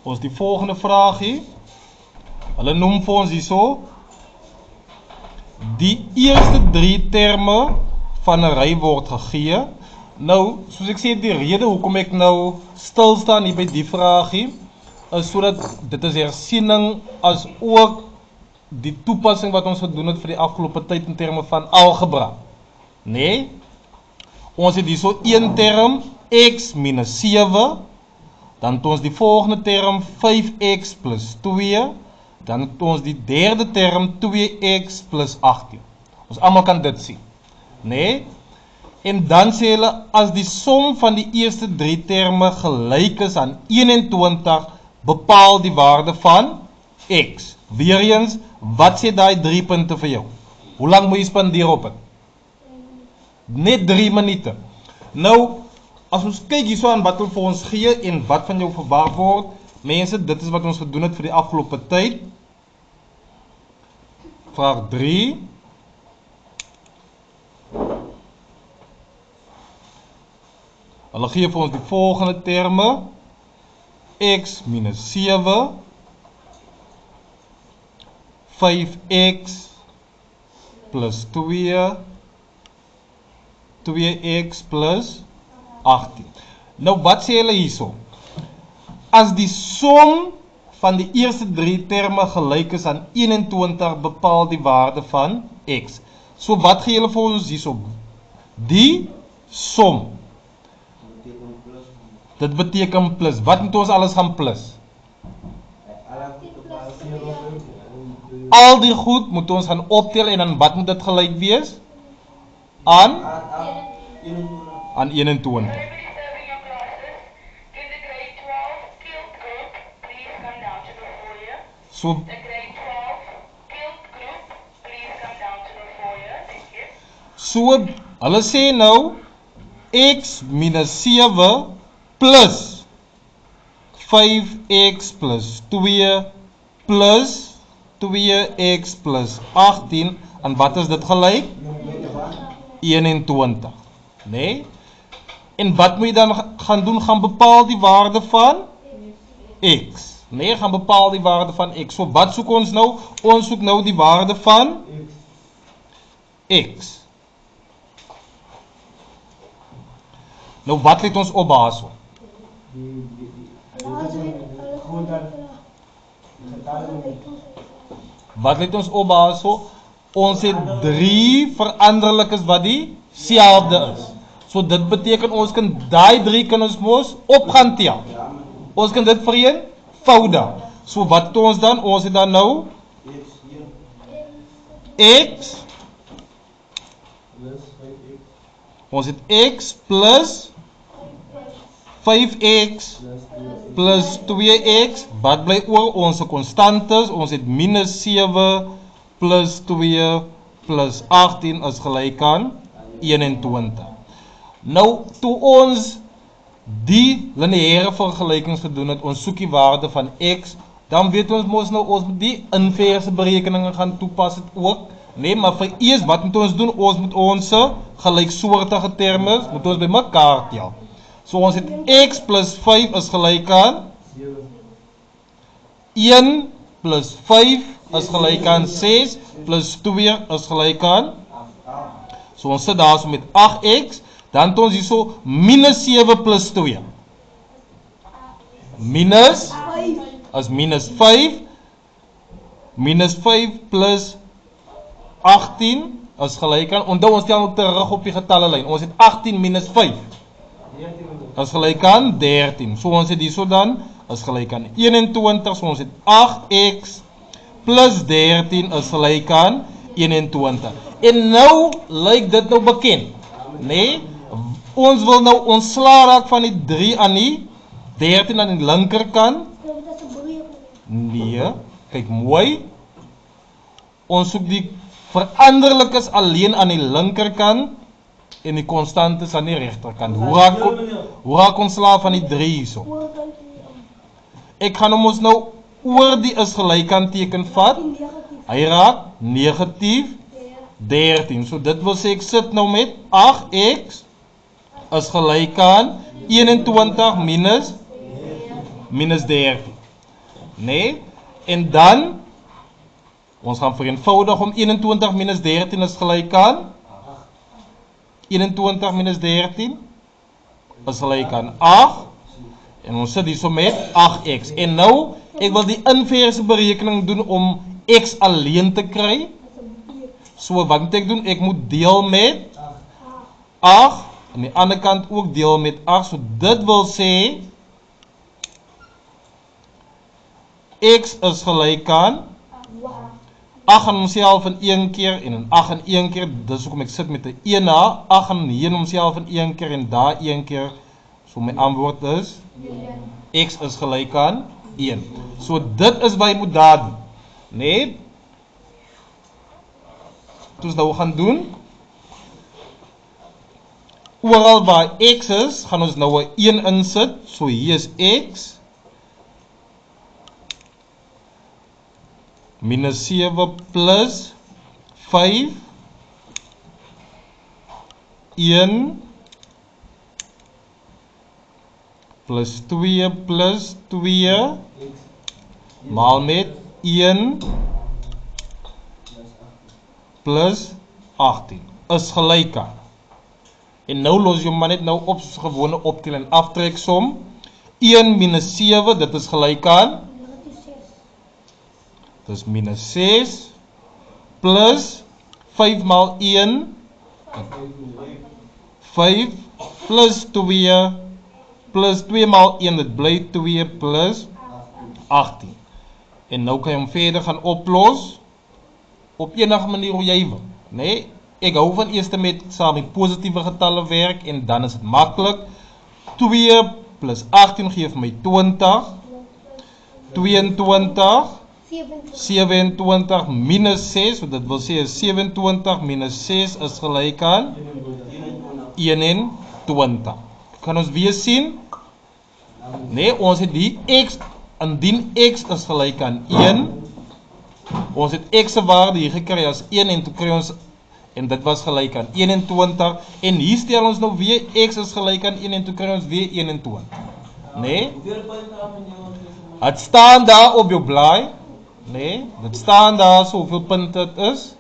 Ons die volgende vraagie. Hulle noem vir ons hierso die eerste 3 terme van 'n ry word gegee. Nou, soos ek sê, die rede hoekom ek nou stil staan hier by die vraagie is sodat dit is hersiening as ook die toepassing wat ons gedoen het vir die afgelope tyd in terme van algebra. Nee, ons het hierso een term x minus 7, dan het ons die volgende term 5x plus 2, dan het ons die derde term 2x plus 18. Ons almal kan dit sien. Nee? En dan sê hulle, as die som van die eerste 3 terme gelyk is aan 21, bepaal die waarde van x. Weereens, wat sê daai 3 punte vir jou? Hoe lang moet jy spandeer op dit? Net 3 minute. Nou, as ons kyk hierso aan wat hulle vir ons gee en wat van jou verwag word, mense, dit is wat ons gedoen het vir die afgelope tyd. Vraag 3. Hulle gee vir ons die volgende terme. X minus 7, 5x plus 2, 2x plus 18. Nou wat sê hulle hierso? As die som van die eerste 3 terme gelyk is aan 21, bepaal die waarde van x. So wat gee hulle vir ons hierso? Die som. Dit beteken plus. Wat moet ons alles gaan plus? Al die goed moet ons gaan optel en dan wat moet dit gelyk wees? Aan 21. So, hulle sê nou x minus 7 plus 5x plus 2 plus 2x plus 18, en wat is dit gelyk? 21, nee? En wat moet jy dan gaan doen? Gaan bepaal die waarde van x, nee? Gaan bepaal die waarde van x. So wat soek ons nou? Ons soek nou die waarde van x. Nou wat het ons opbaas? Wat het ons opbaas? Ons het 3 veranderlikes wat dieselfde is. So dit beteken ons kan daai 3 kan ons mos op gaan tel. Ons kan dit vereenvoudig. So wat het ons dan? Ons het dan nou x. Ons het x plus 5x plus 2x, wat bly oor? Ons konstantes, ons het minus 7 plus 2 plus 18 is gelyk aan 21. Nou, toe ons die lineêre vergelykings gedoen het, ons soek die waarde van x, dan weet ons mos nou, ons moet die inverse berekeninge gaan toepas het ook, nee, maar vir eers, wat moet ons doen? Ons moet ons gelyksoortige terme, moet ons by mekaar tel. So ons het x plus 5 is gelyk aan 1 plus 5 is gelyk aan 6 plus 2 is gelyk aan. So ons sit daar so met 8x, dan het ons hierso minus 7 plus 2. Minus is minus 5. Minus 5 plus 18 is gelyk aan, onthou ons tel terug op die getallelyn. Ons het 18 minus 5 is gelyk aan 13. So ons het hierso dan is gelyk aan 21. So ons het 8x plus 13 is gelyk aan 21. En nou lyk dit nou bekend, nee? Ons wil nou ontslaa raak van die 3 aan die 13 aan die linkerkant. Nee, kyk mooi. Ons soek die veranderlikes alleen aan die linkerkant en die konstantes aan die regterkant. Hoe raak ontslaaf van die 3 hierso? Ek gaan ons nou oor die is gelykant teken vat. Hy raak negatief 13. So dit wil sê ek sit nou met 8x is gelyk aan 21 minus 13. Nee? En dan, ons gaan vereenvoudig om 21 minus 13 is gelijk aan 21 minus 13 is gelijk aan 8. En ons sit hier so met 8x. En nou, ek wil die inverse berekening doen om x alleen te kry. So wat moet ek doen? Ek moet deel met 8. Aan die ander kant ook deel met 8. So dit wil sê, x is gelijk aan 8 aan homself in 1 keer en in 8 in 1 keer. Dis hoekom ek sit met 'n 1 na. 8 gaan hier in homself in 1 keer en daar 1 keer. So my antwoord is x is gelijk aan 1. So dit is wat jy moet daar doen. Nee? Toe ons nou gaan doen. Oral waar x is, gaan ons nou 'n 1 insit. So hier is x. Minus 7 plus 5. 1 plus 2 plus 2 maal met 1 plus 18 is gelijk aan. En nou los jy maar net nou op soos gewone optel en aftreksom. 1 minus 7, dit is gelijk aan. Dit is minus 6 plus 5 maal 1 5 plus 2 plus 2 maal 1, dit bly 2 plus 18. En nou kan jy hom verder gaan oplos op enige manier hoe jy wil. Nee, ek hou van eers met saam met positiewe getalle werk en dan is dit maklik. 2 plus 18 geef my 20. 22 27 minus 6, wat dit wil sê is 27 minus 6 is gelijk aan 21. Kan ons weer sien? Nee, ons het die x, indien x is gelijk aan 1, ons het x se waarde hier gekry as 1 en toe kry ons, en dit was gelijk aan 21, en hier stel ons nou weer x is gelijk aan 1 en toe kry ons weer 21. Nee? Het staan daar op jou blaai. Nee, dit staan daar so hoeveel punte het is.